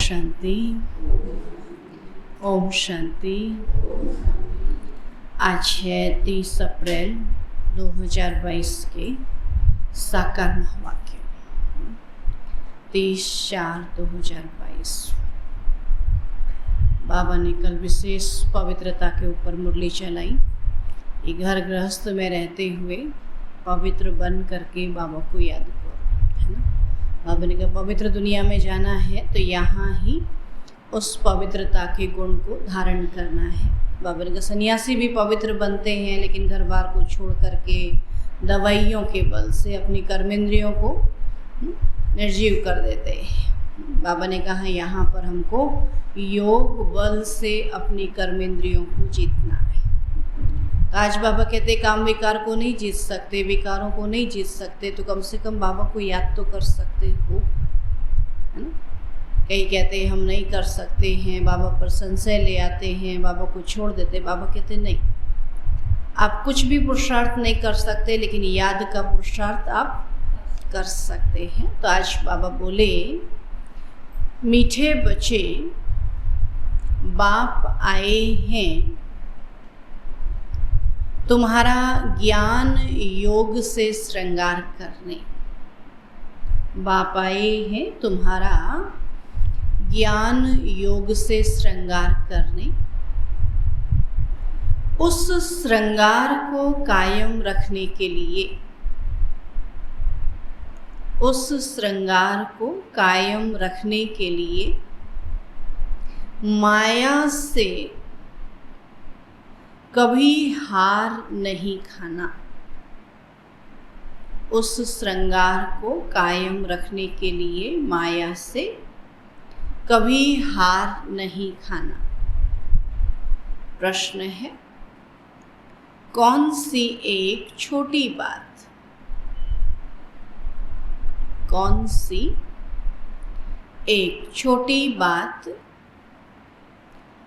शांति। ओम शांति। आज है 30 अप्रैल 2022 के साकार महावाक्य 30/4/2022। बाबा ने कल विशेष पवित्रता के ऊपर मुरली चलाई। ये घर गृहस्थ में रहते हुए पवित्र बन करके बाबा को याद करो, है ना। बाबा ने कहा पवित्र दुनिया में जाना है तो यहाँ ही उस पवित्रता के गुण को धारण करना है। बाबा ने कहा सन्यासी भी पवित्र बनते हैं, लेकिन घर बार को छोड़ करके दवाइयों के बल से अपनी कर्मेंद्रियों को निर्जीव कर देते हैं। बाबा ने कहा यहाँ पर हमको योग बल से अपनी कर्मेंद्रियों को जीतना है। आज बाबा कहते काम विकार को नहीं जीत सकते, विकारों को नहीं जीत सकते, तो कम से कम बाबा को याद तो कर सकते हो, है ना। कई कहते हैं हम नहीं कर सकते हैं, बाबा पर संशय ले आते हैं, बाबा को छोड़ देते। बाबा कहते नहीं, आप कुछ भी पुरुषार्थ नहीं कर सकते, लेकिन याद का पुरुषार्थ आप कर सकते हैं। तो आज बाबा बोले मीठे बच्चे बाप आए हैं तुम्हारा ज्ञान योग से श्रृंगार करने। बाप आए हैं तुम्हारा ज्ञान योग से श्रृंगार करने। उस श्रृंगार को कायम रखने के लिए, उस श्रृंगार को कायम रखने के लिए माया से कभी हार नहीं खाना। उस श्रृंगार को कायम रखने के लिए माया से कभी हार नहीं खाना। प्रश्न है कौन सी एक छोटी बात, कौन सी एक छोटी बात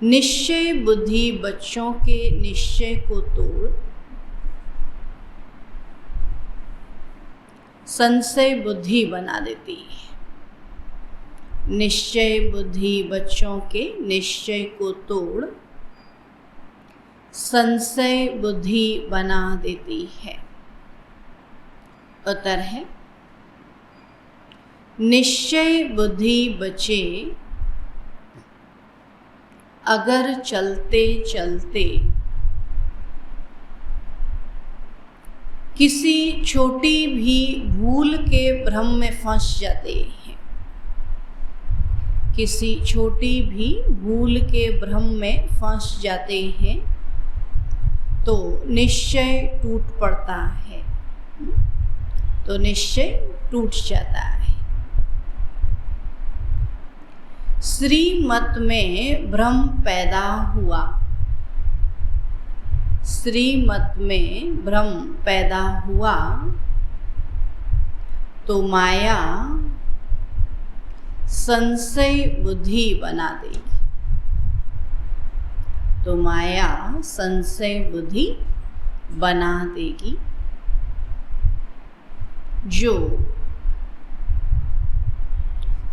निश्चय बुद्धि बच्चों के निश्चय को तोड़ संशय बुद्धि बना देती है। निश्चय बुद्धि बच्चों के निश्चय को तोड़ संशय बुद्धि बना देती है। उत्तर है निश्चय बुद्धि बच्चे अगर चलते चलते किसी छोटी भी भूल के भ्रम में फंस जाते हैं, किसी छोटी भी भूल के भ्रम में फंस जाते हैं, तो निश्चय टूट पड़ता है, तो निश्चय टूट जाता है। श्रीमत में भ्रम पैदा हुआ, श्रीमत में भ्रम पैदा हुआ तो माया संशय बुद्धि बना देगी, तो माया संशय बुद्धि बना देगी। जो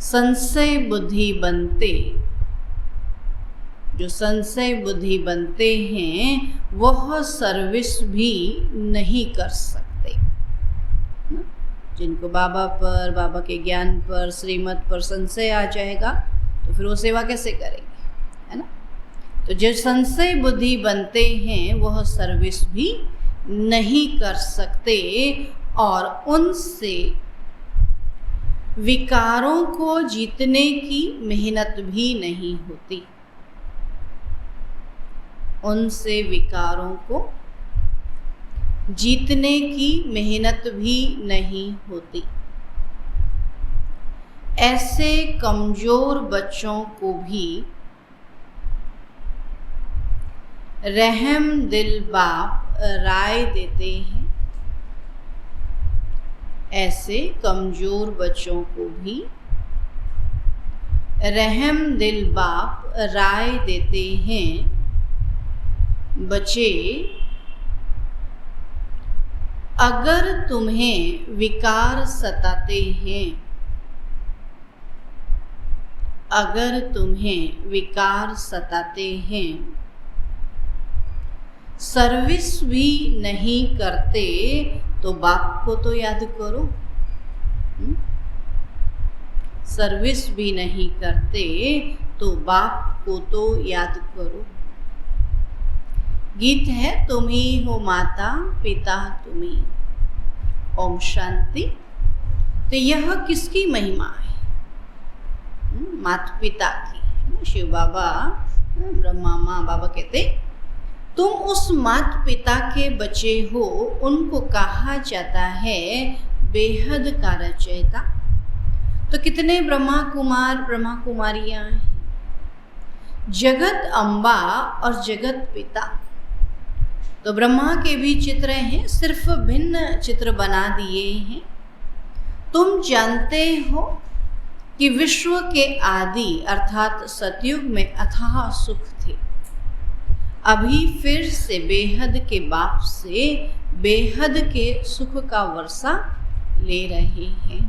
संशय बुद्धि बनते, जो संशय बुद्धि बनते हैं वह सर्विस भी नहीं कर सकते। जिनको बाबा पर, बाबा के ज्ञान पर, श्रीमत पर संशय आ जाएगा तो फिर वो सेवा कैसे करेंगे, है ना। तो जो संशय बुद्धि बनते हैं वह सर्विस भी नहीं कर सकते और उनसे विकारों को जीतने की मेहनत भी नहीं होती, उनसे विकारों को जीतने की मेहनत भी नहीं होती। ऐसे कमजोर बच्चों को भी रहम दिल बाप राय देते हैं, ऐसे कमजोर बच्चों को भी रहम दिल बाप राय देते हैं। बच्चे अगर तुम्हें विकार सताते हैं, अगर तुम्हें विकार सताते हैं, सर्विस भी नहीं करते तो बाप को तो याद करो। सर्विस भी नहीं करते तो बाप को तो याद करो। गीत है तुम ही हो माता पिता तुम ही। ओम शांति। तो यह किसकी महिमा है? माता पिता की। शिव बाबा, ब्रह्मा माँ बाबा कहते तुम उस माता पिता के बच्चे हो। उनको कहा जाता है बेहद का रचयिता। तो कितने ब्रह्मा कुमार ब्रह्मा कुमारियां हैं? जगत अम्बा और जगत पिता। तो ब्रह्मा के भी चित्र हैं, सिर्फ भिन्न चित्र बना दिए हैं। तुम जानते हो कि विश्व के आदि अर्थात सतयुग में अथाह सुख थे। अभी फिर से बेहद के बाप से बेहद के सुख का वर्षा ले रहे हैं।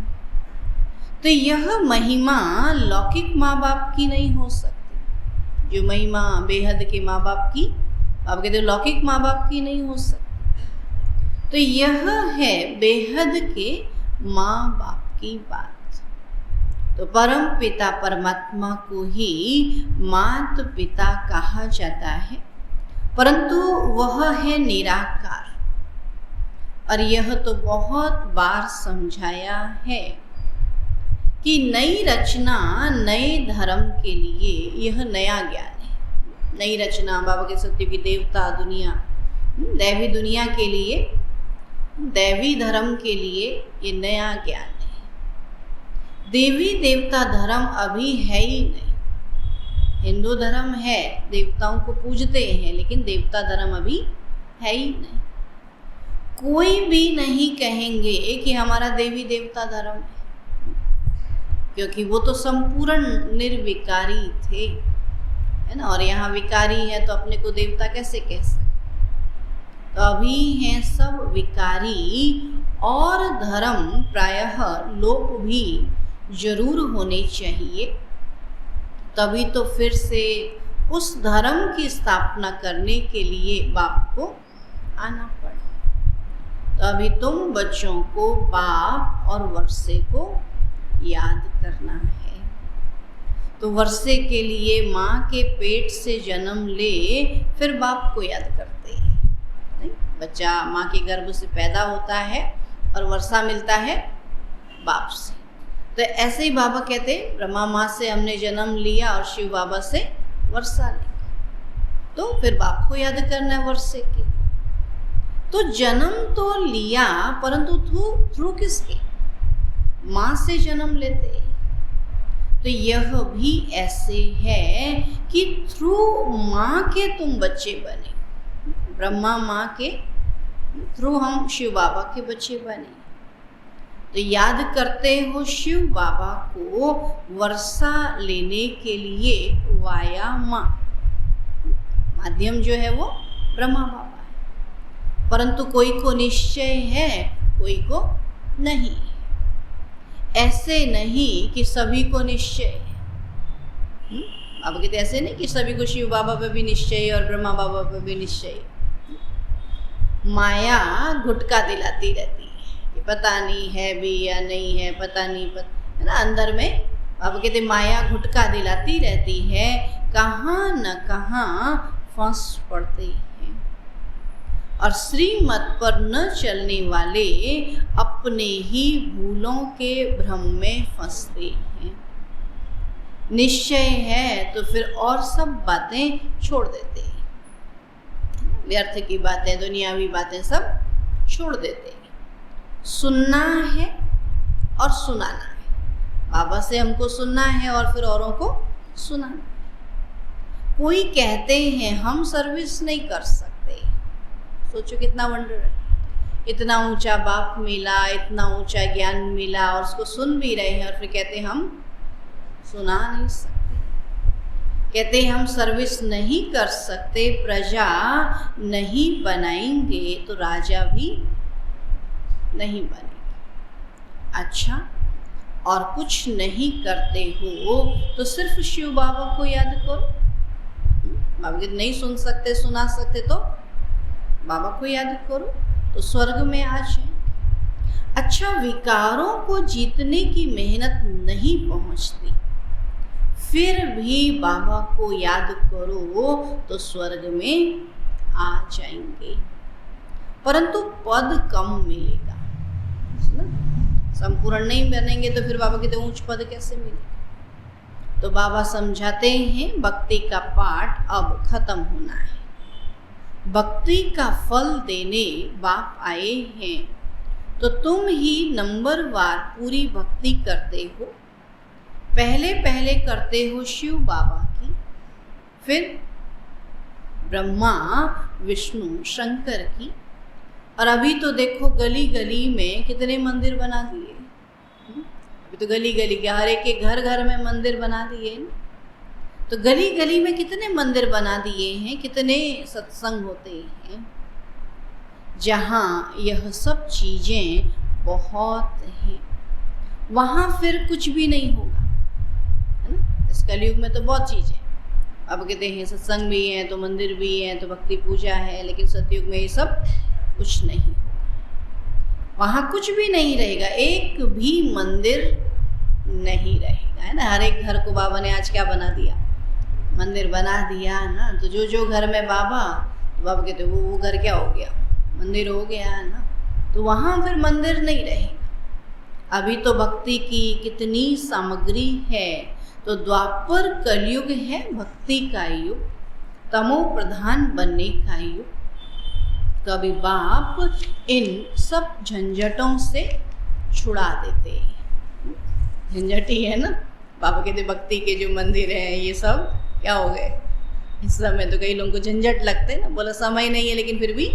तो यह महिमा लौकिक माँ बाप की नहीं हो सकती। जो महिमा बेहद के माँ बाप की, आप कहते हो लौकिक माँ बाप की नहीं हो सकती। तो यह है बेहद के माँ बाप की बात। तो परम पिता परमात्मा को ही मात पिता कहा जाता है, परंतु वह है निराकार। और यह तो बहुत बार समझाया है कि नई रचना नए धर्म के लिए यह नया ज्ञान है। नई रचना बाबा के सत्य की देवता दुनिया, दैवी दुनिया के लिए, दैवी धर्म के लिए ये नया ज्ञान है। देवी देवता धर्म अभी है ही नहीं। हिंदू धर्म है, देवताओं को पूजते हैं, लेकिन देवता धर्म अभी है ही नहीं। कोई भी नहीं कहेंगे कि हमारा देवी देवता धर्म है, क्योंकि वो तो संपूर्ण निर्विकारी थे, है ना। और यहाँ विकारी है तो अपने को देवता कैसे कह सकते? तो अभी हैं सब विकारी, और धर्म प्रायः लोप भी जरूर होने चाहिए। तभी तो फिर से उस धर्म की स्थापना करने के लिए बाप को आना पड़ा। तो अभी तुम बच्चों को बाप और वर्षे को याद करना है। तो वर्षे के लिए माँ के पेट से जन्म ले, फिर बाप को याद करते हैं। नहीं, बच्चा माँ के गर्भ से पैदा होता है और वर्षा मिलता है बाप से। तो ऐसे ही बाबा कहते ब्रह्मा माँ से हमने जन्म लिया और शिव बाबा से वर्षा ली, तो फिर बाप को याद करना है वर्षे के। तो जन्म तो लिया, परंतु थ्रू किसके? माँ से जन्म लेते। तो यह भी ऐसे है कि थ्रू माँ के तुम बच्चे बने। ब्रह्मा माँ के थ्रू हम शिव बाबा के बच्चे बने। तो याद करते हो शिव बाबा को वर्षा लेने के लिए वाया माँ। माध्यम जो है वो ब्रह्मा बाबा है, परंतु कोई को निश्चय है, कोई को नहीं। ऐसे नहीं कि सभी को निश्चय है। बाबा कहते ऐसे नहीं कि सभी को शिव बाबा पे भी निश्चय है और ब्रह्मा बाबा पे भी निश्चय है। माया घुटका दिलाती रहती है कि पता नहीं है भी या नहीं है, पता नहीं, है ना। अंदर में बाबा कहते माया घुटका दिलाती रहती है, कहाँ न कहाँ फंस पड़ते हैं। और श्रीमत पर न चलने वाले अपने ही भूलों के भ्रम में फंसते हैं। निश्चय है तो फिर और सब बातें छोड़ देते हैं, व्यर्थ की बातें, दुनियावी बातें सब छोड़ देते हैं। सुनना है और सुनाना है। बाबा से हमको सुनना है और फिर औरों को सुनाना है। कोई कहते हैं हम सर्विस नहीं कर सकते। सोचो कितना वंडर है। इतना ऊंचा बाप मिला, इतना ऊंचा ज्ञान मिला और उसको सुन भी रहे हैं, और फिर कहते हम सुना नहीं सकते। कहते हम सर्विस नहीं कर सकते, प्रजा नहीं बनाएंगे तो राजा भी नहीं बनेगा। अच्छा, और कुछ नहीं करते हो तो सिर्फ शिव बाबा को याद करो। बाबा की नहीं सुन सकते, सुना सकते तो बाबा को याद करो तो स्वर्ग में आ जाए। अच्छा, विकारों को जीतने की मेहनत नहीं पहुंचती, फिर भी बाबा को याद करो तो स्वर्ग में आ जाएंगे, परंतु पद कम मिलेगा। संपूर्ण नहीं बनेंगे तो फिर बाबा कहते ऊंच पद कैसे मिलेगा। तो बाबा समझाते हैं भक्ति का पाठ अब खत्म होना है। भक्ति का फल देने बाप आए हैं, तो तुम ही नंबरवार पूरी भक्ति करते हो। पहले पहले करते हो शिव बाबा की, फिर ब्रह्मा विष्णु शंकर की, और अभी तो देखो गली गली में कितने मंदिर बना दिए। अभी तो गली गली के हर एक के घर घर में मंदिर बना दिए ना। तो गली गली में कितने मंदिर बना दिए हैं, कितने सत्संग होते हैं जहाँ यह सब चीज़ें बहुत हैं। वहाँ फिर कुछ भी नहीं होगा, है ना। इस कलयुग में तो बहुत चीज़ें, अब कहते हैं सत्संग भी है तो मंदिर भी है तो भक्ति पूजा है, लेकिन सतयुग में ये सब कुछ नहीं होगा। वहाँ कुछ भी नहीं रहेगा, एक भी मंदिर नहीं रहेगा, है ना। हर एक घर को बाबा ने आज क्या बना दिया, मंदिर बना दिया ना। तो जो जो घर में बाबा, तो बाबा कहते वो घर क्या हो गया, मंदिर हो गया, है ना। तो वहाँ फिर मंदिर नहीं रहेगा। अभी तो भक्ति की कितनी सामग्री है। तो द्वापर कलयुग है भक्ति का युग, तमो प्रधान बनने का युग। कभी बाप इन सब झंझटों से छुड़ा देते हैं। झंझट ही है ना। बाबा कहते भक्ति के जो मंदिर हैं ये सब क्या हो गए। इस समय तो कई लोगों को झंझट लगते हैं ना, बोला समय नहीं है लेकिन फिर भी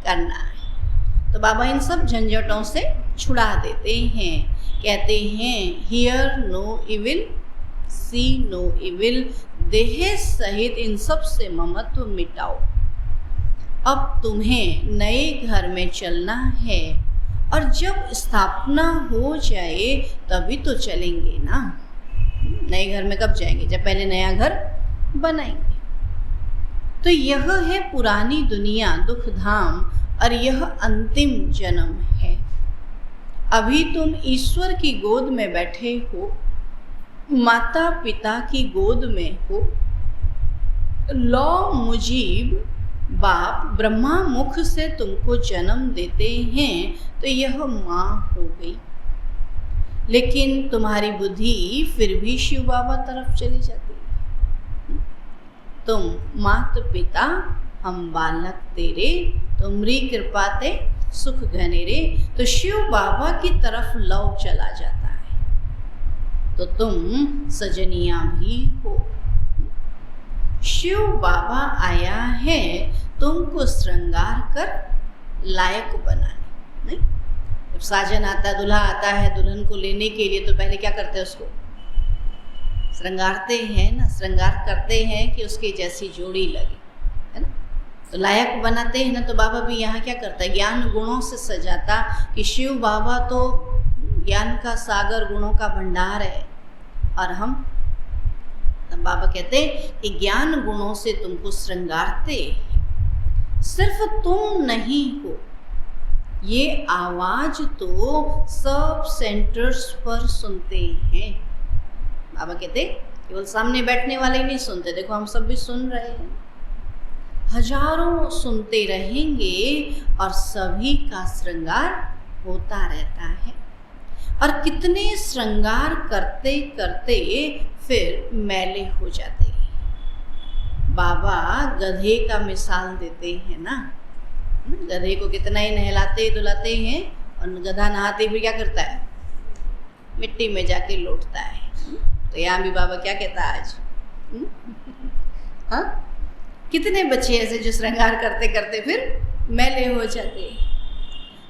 करना है। तो बाबा इन सब झंझटों से छुड़ा देते हैं। कहते हैं hear no evil, see no evil, देह सहित इन सब से ममत्व मिटाओ। अब तुम्हें नए घर में चलना है, और जब स्थापना हो जाए तभी तो चलेंगे ना। नए घर में कब जाएंगे, जब पहले नया घर बनाएंगे। तो यह है पुरानी दुनिया दुख धाम, और यह अंतिम जन्म है। अभी तुम ईश्वर की गोद में बैठे हो, माता पिता की गोद में हो। लौ मुजीब बाप ब्रह्मा मुख से तुमको जन्म देते हैं, तो यह माँ हो गई। लेकिन तुम्हारी बुद्धि फिर भी शिव बाबा तरफ चली जाती है। तुम मात पिता हम बालक तेरे, तुमरी कृपा ते सुख घनेरे। तो शिव बाबा की तरफ लव चला जाता है। तो तुम सजनिया भी हो। शिव बाबा आया है तुमको श्रृंगार कर लायक बनाने। नहीं, जब साजन आता है, दूल्हा आता है दुल्हन को लेने के लिए, तो पहले क्या करते हैं, उसको श्रृंगारते हैं ना। श्रृंगार करते हैं कि उसकी जैसी जोड़ी लगे, है ना। तो लायक बनाते हैं ना। तो बाबा भी यहाँ क्या करता है, ज्ञान गुणों से सजाता। कि शिव बाबा तो ज्ञान का सागर, गुणों का भंडार है, और हम बाबा कहते कि ज्ञान गुणों से तुमको श्रृंगारते। सिर्फ तुम नहीं हो, ये आवाज तो सब सेंटर्स पर सुनते हैं। बाबा कहते केवल सामने बैठने वाले ही नहीं सुनते, देखो हम सब भी सुन रहे हैं। हजारों सुनते रहेंगे और सभी का श्रृंगार होता रहता है। और कितने श्रृंगार करते करते फिर मैले हो जाते हैं। बाबा गधे का मिसाल देते हैं ना। गधे को कितना ही नहलाते धुलाते हैं, और गधा नहाते भी क्या करता है, मिट्टी में जाके लौटता है। तो यहाँ भी बाबा क्या कहता है आज, हाँ, कितने बच्चे ऐसे जो श्रृंगार करते करते फिर मैले हो जाते हैं।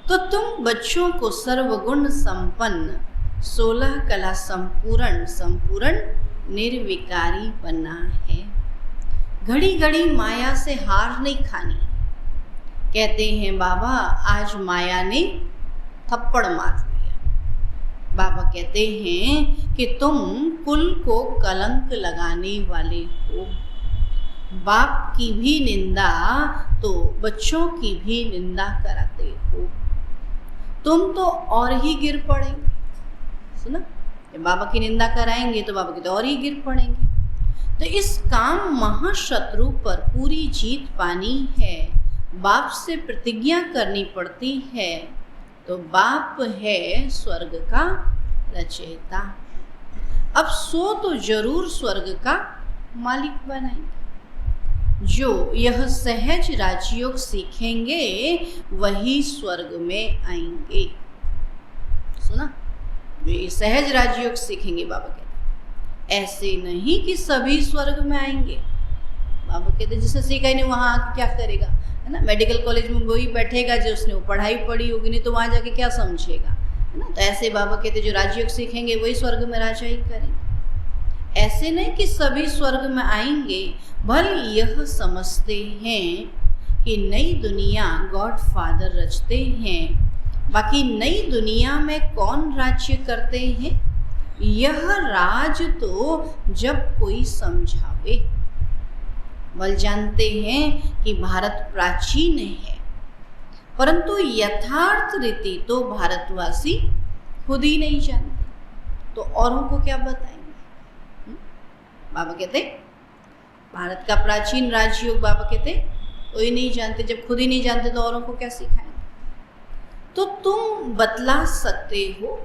तो तुम बच्चों को सर्वगुण संपन्न, 16 कला संपूर्ण निर्विकारी बना है। घड़ी घड़ी माया से हार नहीं खानी। कहते हैं बाबा आज माया ने थप्पड़ मार दिया, बाबा कहते हैं कि तुम कुल को कलंक लगाने वाले हो। बाप की भी निंदा तो बच्चों की भी निंदा कराते हो। तुम तो और ही गिर पड़ेंगे। सुना, जब बाबा की निंदा कराएंगे तो बाबा की तो और ही गिर पड़ेंगे। तो इस काम महाशत्रु पर पूरी जीत पानी है, बाप से प्रतिज्ञा करनी पड़ती है। तो बाप है स्वर्ग का रचयिता। अब सो तो जरूर स्वर्ग का मालिक बनाएंगे। जो यह सहज राजयोग सीखेंगे वही स्वर्ग में आएंगे। सुना, जो ये सहज राजयोग सीखेंगे, बाबा कहते ऐसे नहीं कि सभी स्वर्ग में आएंगे। बाबा कहते जिसने सीखा ही नहीं वहाँ आके क्या करेगा, है ना। मेडिकल कॉलेज में वही बैठेगा जो उसने वो पढ़ाई पढ़ी होगी, नहीं तो वहाँ जाके क्या समझेगा, है ना। तो ऐसे बाबा कहते जो राजयोग सीखेंगे वही स्वर्ग में राजा ही करेंगे। ऐसे नहीं कि सभी स्वर्ग में आएंगे, भल यह समझते हैं कि नई दुनिया गॉड फादर रचते हैं। बाकी नई दुनिया में कौन राज्य करते हैं, यह राज तो जब कोई समझावे। बल जानते हैं कि भारत प्राचीन है, परंतु यथार्थ रीति तो भारतवासी खुद ही नहीं जानते, तो औरों को क्या बताएंगे। बाबा कहते भारत का प्राचीन राजयोग, बाबा कहते कोई नहीं जानते। जब खुद ही नहीं जानते तो औरों को क्या सिखाएंगे। तो तुम बतला सकते हो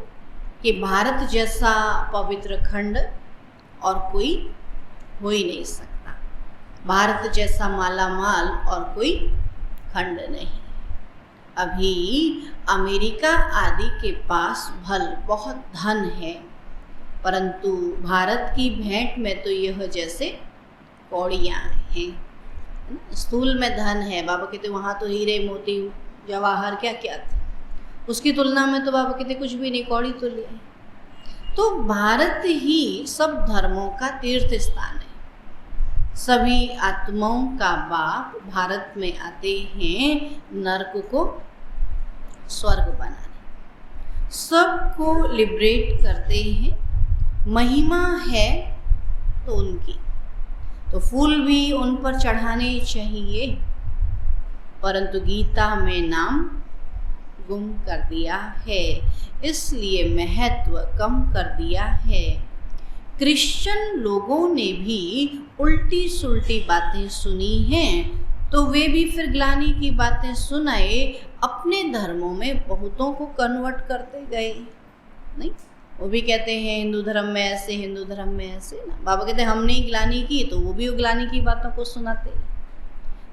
कि भारत जैसा पवित्र खंड और कोई हो ही नहीं सकता, भारत जैसा मालामाल और कोई खंड नहीं। अभी अमेरिका आदि के पास भल बहुत धन है, परंतु भारत की भेंट में तो यह जैसे कौड़ियाँ हैं। स्थूल में धन है, बाबा कहते वहाँ तो हीरे मोती जवाहर क्या क्या थे, उसकी तुलना में तो बाबा कहते कुछ भी नहीं, कौड़ी तो ले। तो भारत ही सब धर्मों का तीर्थ स्थान है। सभी आत्माओं का बाप भारत में आते हैं नरक को स्वर्ग बनाने, सबको लिबरेट करते हैं। महिमा है तो उनकी, तो फूल भी उन पर चढ़ाने चाहिए, परंतु गीता में नाम गुम कर दिया है, इसलिए महत्व कम कर दिया है। क्रिश्चियन लोगों ने भी उल्टी सुल्टी बातें सुनी हैं, तो वे भी फिर ग्लानि की बातें सुनाए, अपने धर्मों में बहुतों को कन्वर्ट करते गए। नहीं, वो भी कहते हैं हिंदू धर्म में ऐसे, हिंदू धर्म में ऐसे ना। बाबा कहते हमने ग्लानि की, तो वो भी ग्लानि की बातों को सुनाते,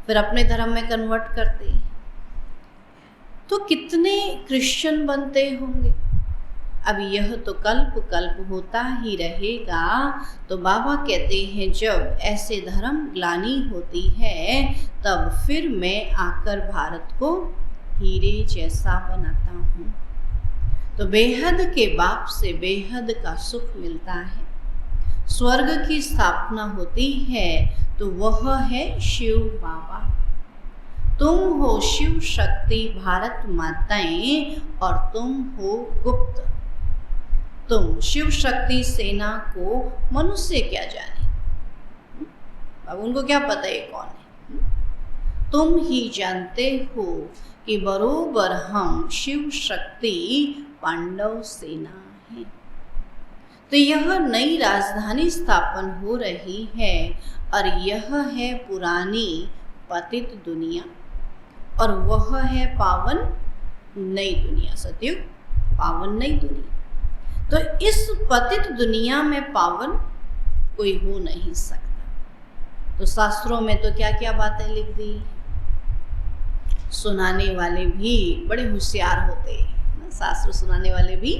फिर अपने धर्म में कन्वर्ट करते। तो कितने क्रिश्चियन बनते होंगे। अब यह तो कल्प कल्प होता ही रहेगा। तो बाबा कहते हैं जब ऐसे धर्म ग्लानि होती है, तब फिर मैं आकर भारत को हीरे जैसा बनाता हूँ। तो बेहद के बाप से बेहद का सुख मिलता है। स्वर्ग की स्थापना होती है तो वह है शिव बाबा। तुम हो शिव शक्ति भारत माताएं और तुम हो गुप्त। तुम शिव शक्ति सेना को मनुष्य क्या जाने, अब उनको क्या पता है कौन है। तुम ही जानते हो कि बरोबर हम शिव शक्ति पांडव सेना है। तो यह नई राजधानी स्थापन हो रही है और यह है पुरानी पतित दुनिया और वह है पावन नई दुनिया, सतयुग पावन नई दुनिया। तो इस पतित दुनिया में पावन कोई हो नहीं सकता। तो शास्त्रों में तो क्या क्या बातें लिख दी। सुनाने वाले भी बड़े होशियार होते हैं, शास्त्र सुनाने वाले भी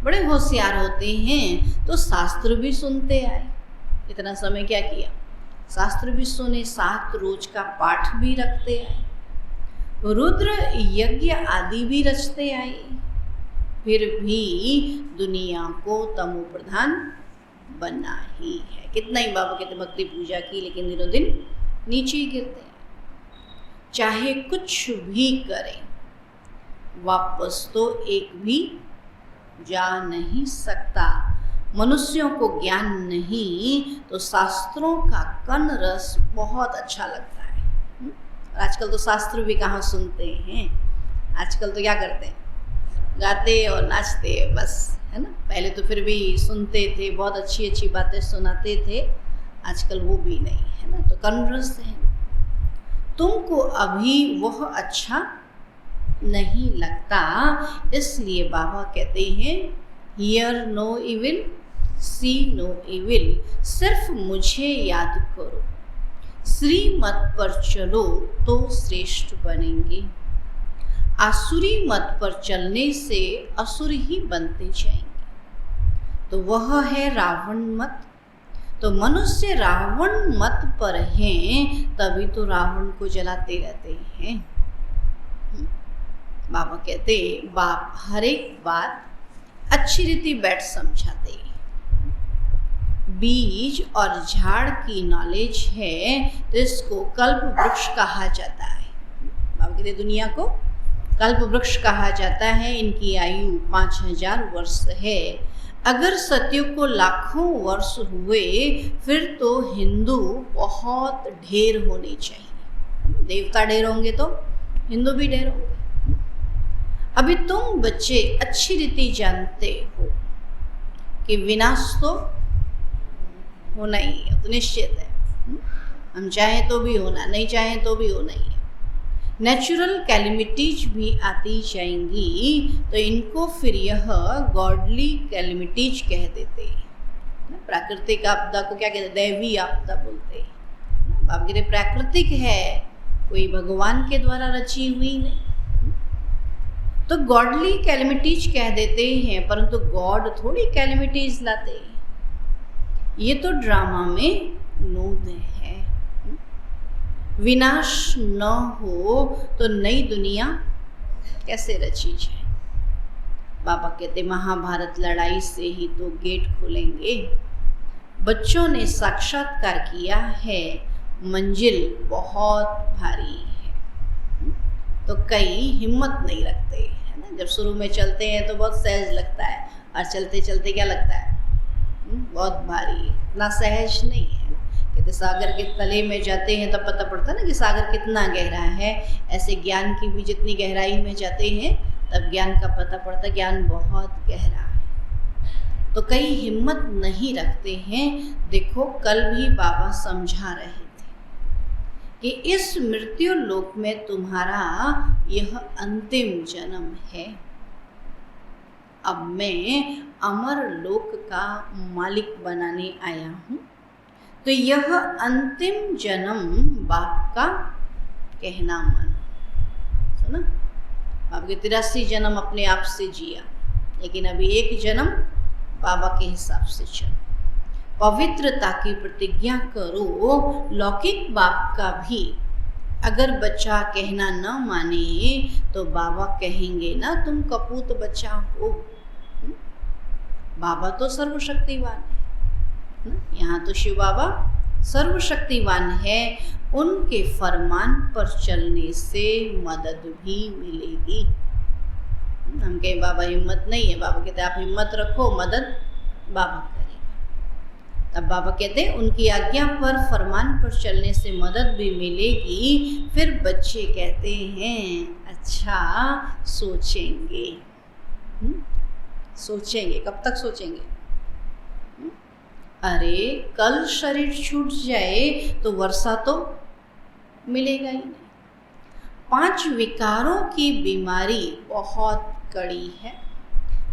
बड़े होशियार होते हैं। तो शास्त्र भी सुनते आए, इतना समय क्या किया, शास्त्र भी सुने, 7 रोज का पाठ भी रखते आए, रुद्र यज्ञ आदि भी रचते आए, फिर भी दुनिया को तमो प्रधान बनना ही है। कितना ही बाबा कहते भक्ति पूजा की, लेकिन दिनों दिन नीचे ही गिरते हैं। चाहे कुछ भी करें वापस तो एक भी जा नहीं सकता, मनुष्यों को ज्ञान नहीं, तो शास्त्रों का कन रस बहुत अच्छा लगता है। आजकल तो शास्त्र भी कहाँ सुनते हैं, आजकल तो क्या करते हैं, गाते और नाचते बस, है ना। पहले तो फिर भी सुनते थे, बहुत अच्छी अच्छी बातें सुनाते थे, आजकल वो भी नहीं है ना। तो कन रस है, तुमको अभी वह अच्छा नहीं लगता, इसलिए बाबा कहते हैं hear no evil, see no evil, सिर्फ मुझे याद करो, श्रीमत पर चलो तो श्रेष्ठ बनेंगे, आसुरी मत पर चलने से असुर ही बनते जाएंगे। तो वह है रावण मत। तो मनुष्य रावण मत पर हैं, तभी तो रावण को जलाते रहते हैं। बाबा कहते बाप हर एक बात अच्छी रीति बैठ समझाते। बीज और झाड़ की नॉलेज है तो इसको कल्प वृक्ष कहा जाता है। बाबा कहते दुनिया को कल्प वृक्ष कहा जाता है। इनकी आयु 5000 वर्ष है। अगर सतयुग को लाखों वर्ष हुए फिर तो हिंदू बहुत ढेर होने चाहिए। देवता ढेर होंगे तो हिंदू भी ढेर होंगे। अभी तुम बच्चे अच्छी रीति जानते हो कि विनाश तो होना ही है, तो निश्चित है। हम चाहें तो भी होना, नहीं चाहें तो भी होना ही है। नेचुरल कैलेमिटीज भी आती जाएंगी, तो इनको फिर यह गॉडली कैलेमिटीज कह देते हैं। प्राकृतिक आपदा को क्या कहते हैं, दैवी आपदा बोलते हैं। आप कहते प्राकृतिक है, कोई भगवान के द्वारा रची हुई नहीं, तो गॉडली कैलेमिटीज कह देते हैं। परंतु गॉड थोड़ी कैलेमिटीज लाते हैं, ये तो ड्रामा में नूद है। विनाश न हो तो नई दुनिया कैसे रची जाए। बाबा कहते महाभारत लड़ाई से ही तो गेट खुलेंगे। बच्चों ने साक्षात्कार किया है, मंजिल बहुत भारी है। तो कई हिम्मत नहीं रखते, है ना। जब शुरू में चलते हैं तो बहुत सहज लगता है, और चलते चलते क्या लगता है, बहुत भारी, इतना सहज नहीं है। कहते सागर के तले में जाते हैं तब पता पड़ता ना कि सागर कितना गहरा है। ऐसे ज्ञान की भी जितनी गहराई में जाते हैं तब ज्ञान का पता पड़ता, ज्ञान बहुत गहरा है। तो कई हिम्मत नहीं रखते हैं। देखो कल भी बाबा समझा रहे थे कि इस मृत्यु लोक में तुम्हारा यह अंतिम जन्म है। अब मैं अमर लोक का मालिक बनाने आया हूँ। तो यह अंतिम जन्म बाप का कहना मानो। सुना, बाप के 83 जन्म अपने आप से जिया, लेकिन अभी एक जन्म बाबा के हिसाब से चलो। पवित्रता की प्रतिज्ञा करो। लौकिक बाप का भी अगर बच्चा कहना न माने तो बाबा कहेंगे ना तुम कपूत बच्चा हो। बाबा तो सर्वशक्तिवान है, यहाँ तो शिव बाबा सर्वशक्तिवान है। उनके फरमान पर चलने से मदद भी मिलेगी। हम कहें बाबा हिम्मत नहीं है, बाबा कहते आप हिम्मत रखो, मदद बाबा करेगा। तब बाबा कहते उनकी आज्ञा पर फरमान पर चलने से मदद भी मिलेगी। फिर बच्चे कहते हैं अच्छा सोचेंगे। सोचेंगे, कब तक सोचेंगे? अरे कल शरीर छूट जाए तो वर्षा तो मिलेगा ही नहीं। 5 विकारों की बीमारी बहुत कड़ी है।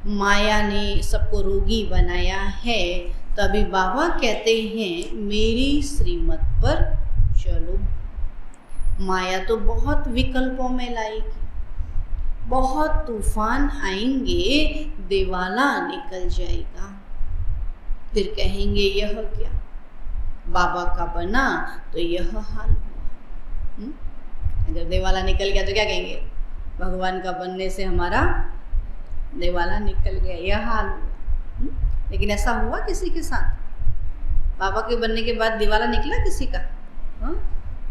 माया ने सबको रोगी बनाया है। तभी बाबा कहते हैं मेरी श्रीमत पर चलो। माया तो बहुत विकल्पों में लाएगी, बहुत तूफान आएंगे, दिवाला निकल जाएगा। फिर कहेंगे यह क्या, बाबा का बना तो यह हाल हुआ। अगर दिवाला निकल गया तो क्या कहेंगे, भगवान का बनने से हमारा दिवाला निकल गया, यह हाल हुआ। लेकिन ऐसा हुआ किसी के साथ? बाबा के बनने के बाद दिवाला निकला किसी का?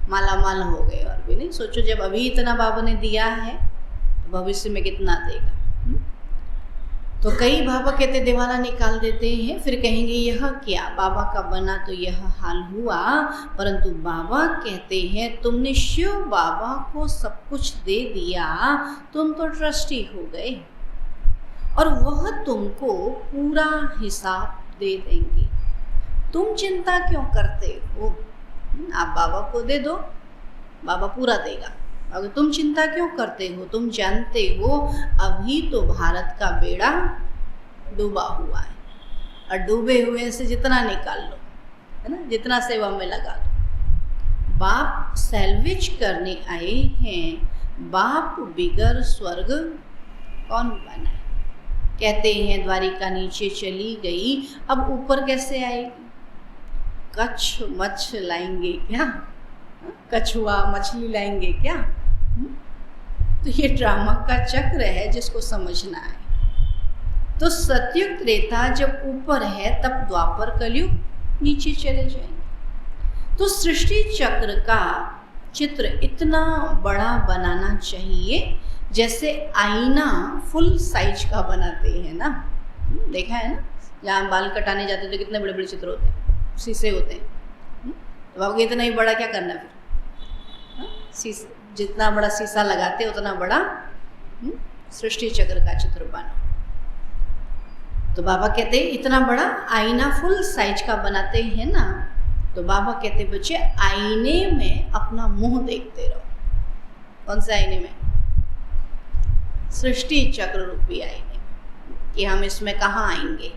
माला माल हो गए और भी नहीं। सोचो जब अभी इतना बाबा ने दिया है तो भविष्य में कितना देगा। तो कई बाबा कहते दिवाला निकाल देते हैं, फिर कहेंगे यह क्या, बाबा का बना तो यह हाल हुआ। परंतु बाबा कहते हैं तुमने शिव बाबा को सब कुछ दे दिया, तुम तो ट्रस्टी हो गए और वह तुमको पूरा हिसाब दे देंगे। तुम चिंता क्यों करते हो? आप बाबा को दे दो, बाबा पूरा देगा। अगर तुम चिंता क्यों करते हो? तुम जानते हो अभी तो भारत का बेड़ा डूबा हुआ है और डूबे हुए से जितना निकाल लो, है ना, जितना सेवा में लगा दो। बाप सैल्वेज करने आए हैं, बाप बिगर स्वर्ग कौन बनाए? कहते हैं द्वारिका नीचे चली गई, अब ऊपर कैसे आएगी? कच्छ मच्छ लाएंगे क्या? कछुआ मछली लाएंगे क्या? तो ये ड्रामा का चक्र है जिसको समझना है। तो सतयुग त्रेता जब ऊपर है तब द्वापर कलयुग नीचे चले जाएंगे। तो सृष्टि चक्र का चित्र इतना बड़ा बनाना चाहिए जैसे आईना फुल साइज का बनाते हैं ना, देखा है ना, जहाँ बाल कटाने जाते तो कितने बड़े बड़े चित्र होते हैं, शीशे होते हैं। तो आपको इतना ही बड़ा क्या करना फिर? शीशा, जितना बड़ा शीशा लगाते उतना बड़ा सृष्टि चक्र का चित्र बना। तो बाबा कहते हैं इतना बड़ा आईना फुल साइज का बनाते हैं ना, तो बाबा कहते बच्चे आईने में अपना मुंह देखते रहो। कौन से आईने में? सृष्टि चक्र रूपी आईने में, कि हम इसमें कहाँ आएंगे,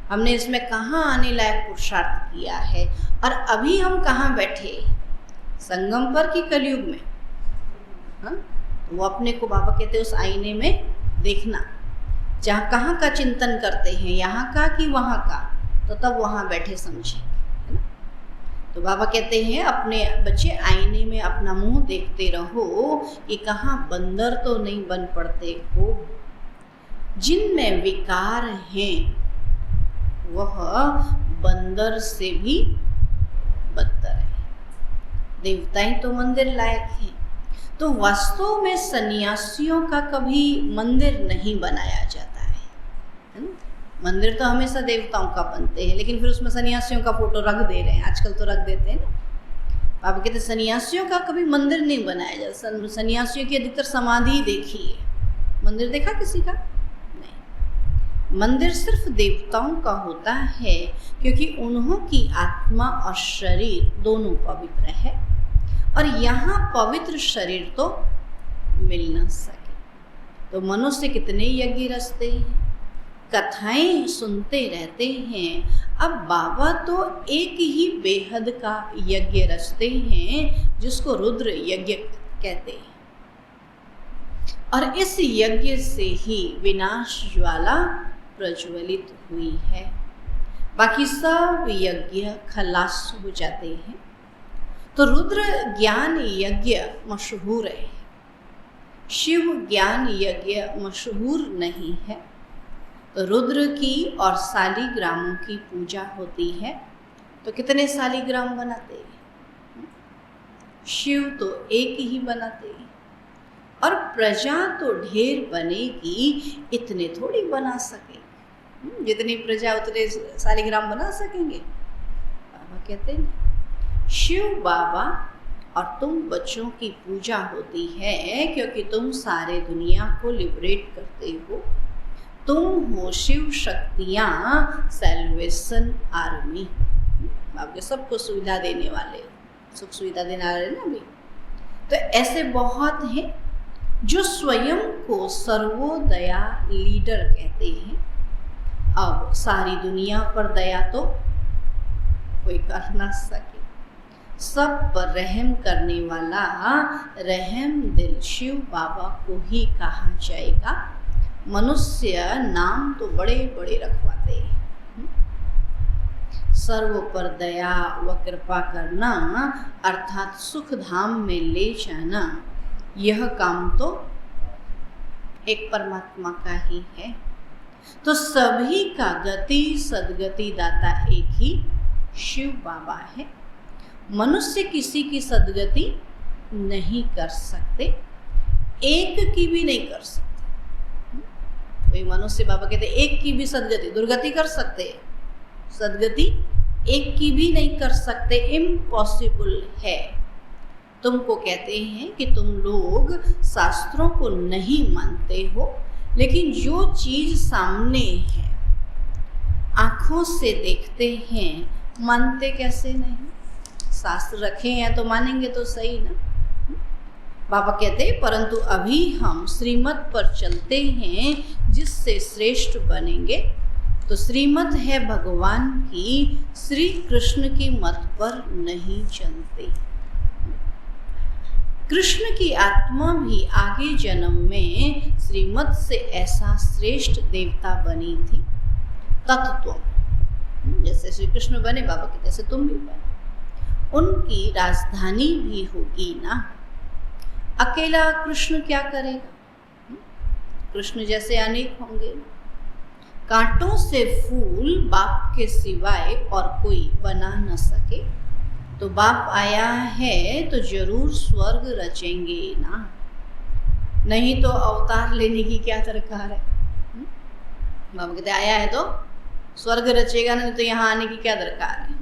हमने इसमें कहाँ आने लायक पुरुषार्थ किया है और अभी हम कहाँ बैठे, संगम पर कि कलयुग में? हाँ, वो अपने को बाबा कहते हैं उस आईने में देखना, जहाँ कहाँ का चिंतन करते हैं, यहाँ का कि वहाँ का, तो तब वहाँ बैठे समझे, है ना। तो बाबा कहते हैं अपने बच्चे आईने में अपना मुंह देखते रहो कि कहाँ बंदर तो नहीं बन पड़ते हो। जिनमें विकार हैं वह बंदर से भी बदतर है। देवताएं तो मंदिर लायक हैं, तो वास्तव में सन्यासियों का कभी मंदिर नहीं बनाया जाता है ना? मंदिर तो हमेशा देवताओं का बनते हैं, लेकिन फिर उसमें सन्यासियों का फोटो रख दे रहे हैं, आजकल तो रख देते हैं ना। आप कहते सन्यासियों का कभी मंदिर नहीं बनाया जाता। सन्यासियों की अधिकतर समाधि देखी है, मंदिर देखा किसी का? नहीं। मंदिर सिर्फ देवताओं का होता है क्योंकि उन्हों की आत्मा और शरीर दोनों पवित्र है और यहाँ पवित्र शरीर तो मिल न सके। तो मनुष्य कितने यज्ञ रचते हैं, कथाएं सुनते रहते हैं। अब बाबा तो एक ही बेहद का यज्ञ रचते हैं जिसको रुद्र यज्ञ कहते हैं और इस यज्ञ से ही विनाश ज्वाला प्रज्वलित हुई है। बाकी सब यज्ञ खलास हो जाते हैं। तो रुद्र ज्ञान यज्ञ मशहूर है, शिव ज्ञान यज्ञ मशहूर नहीं है। तो रुद्र की और शालिग्रामों की पूजा होती है। तो कितने शालिग्राम बनाते हैं? शिव तो एक ही बनाते हैं और प्रजा तो ढेर बनेगी, इतने थोड़ी बना सके। जितनी प्रजा उतने शालिग्राम बना सकेंगे? बाबा कहते हैं शिव बाबा और तुम बच्चों की पूजा होती है क्योंकि तुम सारे दुनिया को लिबरेट करते हो। तुम हो शिव शक्तियाँ, सैल्वेशन आर्मी। आपके सबको सुविधा देने वाले, सुख सुविधा देने वाले ना अभी। तो ऐसे बहुत हैं जो स्वयं को सर्वोदया लीडर कहते हैं। अब सारी दुनिया पर दया तो कोई कर ना सके, सब पर रहम करने वाला रहम दिल शिव बाबा को ही कहा जाएगा। मनुष्य नाम तो बड़े बड़े रखवाते हैं। सर्व पर दया व कृपा करना अर्थात सुख धाम में ले जाना, यह काम तो एक परमात्मा का ही है। तो सभी का गति सदगति दाता एक ही शिव बाबा है। मनुष्य किसी की सदगति नहीं कर सकते, एक की भी नहीं कर सकते। कोई मनुष्य, बाबा कहते एक की भी सदगति, दुर्गति कर सकते हैं, सदगति एक की भी नहीं कर सकते, इम्पॉसिबल है। तुमको कहते हैं कि तुम लोग शास्त्रों को नहीं मानते हो, लेकिन जो चीज सामने है, आंखों से देखते हैं, मानते कैसे नहीं? शास्त्र रखे हैं तो मानेंगे तो सही ना। बाबा कहते परंतु अभी हम श्रीमत पर चलते हैं जिससे श्रेष्ठ बनेंगे। तो श्रीमत है भगवान की, श्री कृष्ण की मत पर नहीं चलते। कृष्ण की आत्मा भी आगे जन्म में श्रीमत से ऐसा श्रेष्ठ देवता बनी थी। तत्व जैसे श्री कृष्ण बने बाबा के, जैसे तुम भी बने। उनकी राजधानी भी होगी ना। अकेला कृष्ण क्या करेगा? कृष्ण जैसे अनेक होंगे। कांटों से फूल बाप के सिवाय और कोई बना न सके। तो बाप आया है तो जरूर स्वर्ग रचेंगे ना, नहीं तो अवतार लेने की क्या दरकार है? बाबा कहते आया है तो स्वर्ग रचेगा, नहीं तो यहाँ आने की क्या दरकार है?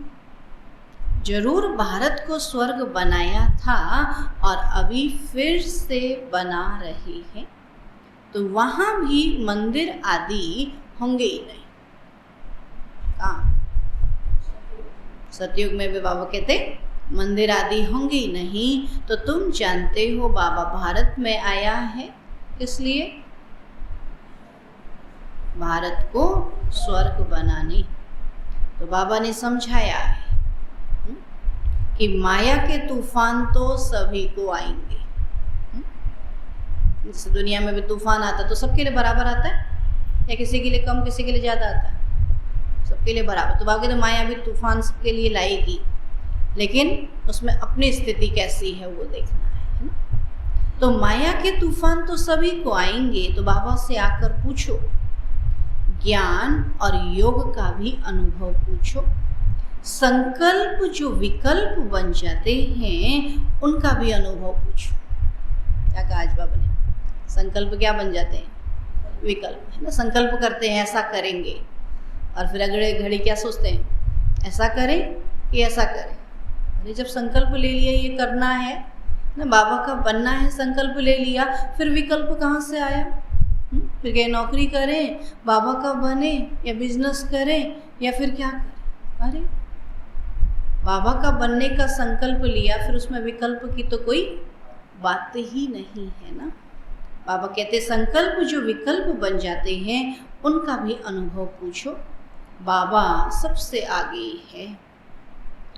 जरूर भारत को स्वर्ग बनाया था और अभी फिर से बना रहे हैं। तो वहाँ भी मंदिर आदि होंगे ही नहीं। कहाँ? सतयुग में भी बाबा कहते मंदिर आदि होंगे ही नहीं। तो तुम जानते हो बाबा भारत में आया है किस लिए? भारत को स्वर्ग बनाने। तो बाबा ने समझाया है कि माया के तूफान तो सभी को आएंगे। जैसे दुनिया में भी तूफान आता तो सबके लिए बराबर आता है या किसी के लिए कम, किसी के लिए ज़्यादा आता है? सबके लिए बराबर। तो बाकी तो माया भी तूफान सबके लिए लाएगी, लेकिन उसमें अपनी स्थिति कैसी है वो देखना है ना। तो माया के तूफान तो सभी को आएंगे। तो बाबा से आकर पूछो, ज्ञान और योग का भी अनुभव पूछो। संकल्प जो विकल्प बन जाते हैं उनका भी अनुभव पूछो। क्या कहा आज बाबा ने? संकल्प क्या बन जाते हैं? विकल्प, है ना। संकल्प करते हैं ऐसा करेंगे, और फिर अगले घड़ी क्या सोचते हैं? ऐसा करें कि ऐसा करें। अरे जब संकल्प ले लिया ये करना है ना, बाबा का बनना है, संकल्प ले लिया, फिर विकल्प कहाँ से आया? फिर क्या नौकरी करें, बाबा का बने, या बिजनेस करें, या फिर क्या करें? अरे बाबा का बनने का संकल्प लिया, फिर उसमें विकल्प की तो कोई बात ही नहीं है ना। बाबा कहते संकल्प जो विकल्प बन जाते हैं उनका भी अनुभव पूछो। बाबा सबसे आगे है,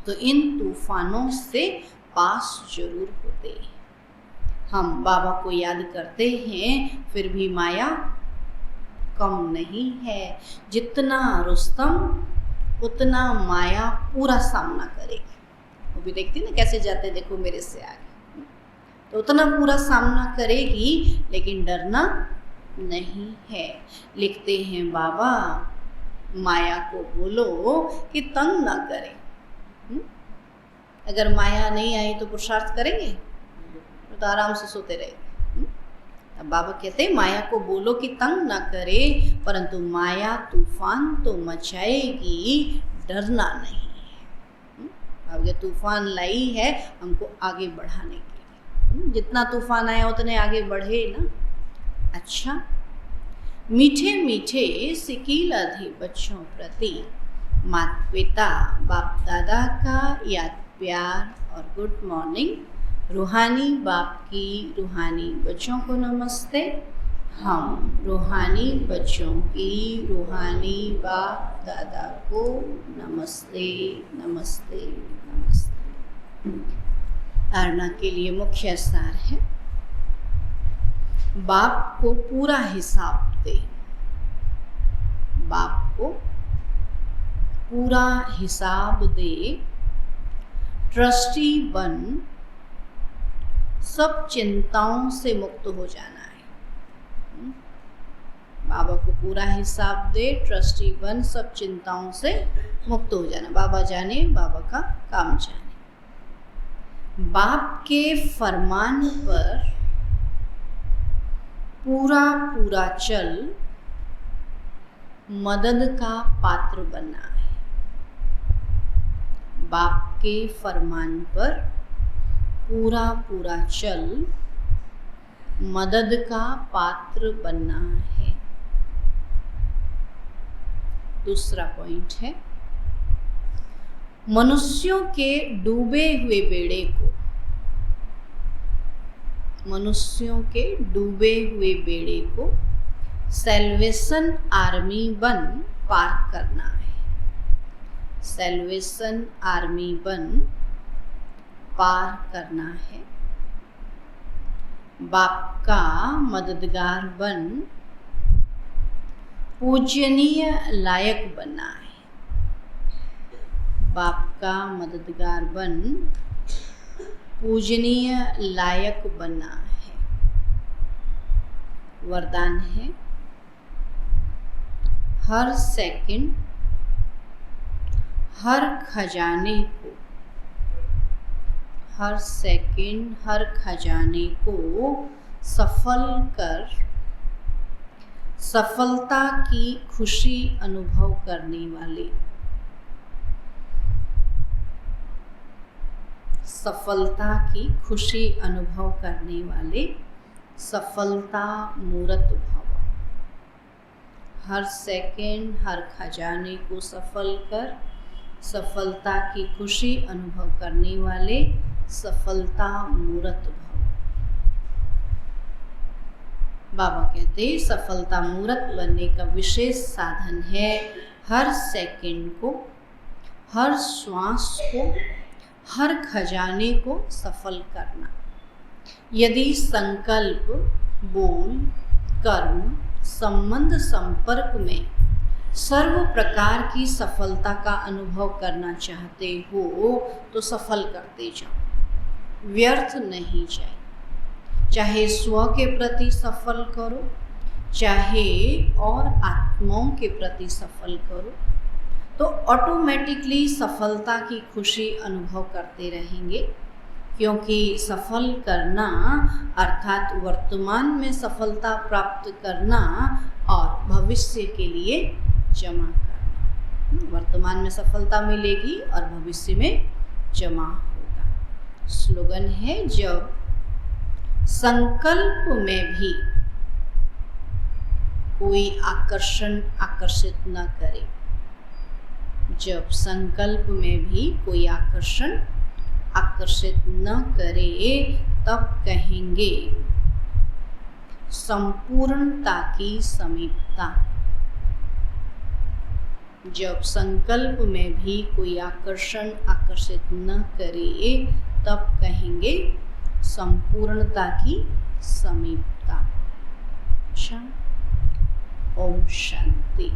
तो इन तूफानों से पास जरूर होते। हम बाबा को याद करते हैं, फिर भी माया कम नहीं है। जितना रुस्तम उतना माया पूरा सामना करेगी। वो भी देखती ना कैसे जाते, देखो मेरे से आगे, तो उतना पूरा सामना करेगी, लेकिन डरना नहीं है। लिखते हैं बाबा, माया को बोलो कि तंग ना करे। अगर माया नहीं आई तो पुरुषार्थ करेंगे? तो आराम से सोते रहेंगे। अब बाबा कहते हैं माया को बोलो कि तंग ना करे, परंतु माया तूफान तो मचाएगी, डरना नहीं है। अब ये तूफान लाई है हमको आगे बढ़ाने के लिए। जितना तूफान आया उतने आगे बढ़े ना। अच्छा, मीठे मीठे सिकील अधि बच्चों प्रति माता पिता बाप दादा का याद प्यार और गुड मॉर्निंग। रूहानी बाप की रूहानी बच्चों को नमस्ते। हम रूहानी बच्चों की रूहानी बाप दादा को नमस्ते नमस्ते नमस्ते। धारणा के लिए मुख्य सार है, बाप को पूरा हिसाब दे। बाप को पूरा हिसाब दे, ट्रस्टी बन, सब चिंताओं से मुक्त हो जाना है। बाबा को पूरा हिसाब दे, ट्रस्टी बन, सब चिंताओं से मुक्त हो जाना। बाबा जाने, बाबा का काम जाने। बाप के फरमान पर पूरा पूरा चल, मदद का पात्र बनना है। बाप के फरमान पर पूरा पूरा चल मदद का पात्र बनना है। दूसरा पॉइंट है, मनुष्यों के डूबे हुए बेड़े को, मनुष्यों के डूबे हुए बेड़े को सैल्वेशन आर्मी बन पार करना है। सैल्वेशन आर्मी बन पार करना है। बाप का मददगार बन पूजनीय लायक बनना है। बाप का मददगार बन पूजनीय लायक बनना है। वरदान है, हर सेकंड हर खजाने को, हर सेकंड हर खजाने को सफल कर सफलता की खुशी अनुभव करने वाले, सफलता की खुशी अनुभव करने वाले सफलता मूर्त भव। हर सेकंड हर खजाने को सफल कर सफलता की खुशी अनुभव करने वाले सफलता मूर्त भव। बाबा कहते सफलता मूर्त बनने का विशेष साधन है हर सेकंड को, हर श्वास को, हर खजाने को सफल करना। यदि संकल्प, बोल, कर्म, संबंध, संपर्क में सर्व प्रकार की सफलता का अनुभव करना चाहते हो तो सफल करते जाओ, व्यर्थ नहीं जाए। चाहे स्व के प्रति सफल करो, चाहे और आत्माओं के प्रति सफल करो, तो ऑटोमेटिकली सफलता की खुशी अनुभव करते रहेंगे। क्योंकि सफल करना अर्थात वर्तमान में सफलता प्राप्त करना और भविष्य के लिए जमा करना। वर्तमान में सफलता मिलेगी और भविष्य में जमा होगा। स्लोगन है, जब संकल्प में भी कोई आकर्षण आकर्षित न करे, जब संकल्प में भी कोई आकर्षण आकर्षित न करे, तब कहेंगे संपूर्णता की समीपता। जब संकल्प में भी कोई आकर्षण आकर्षित न करे, तब कहेंगे संपूर्णता की समीपता। ओम शांति।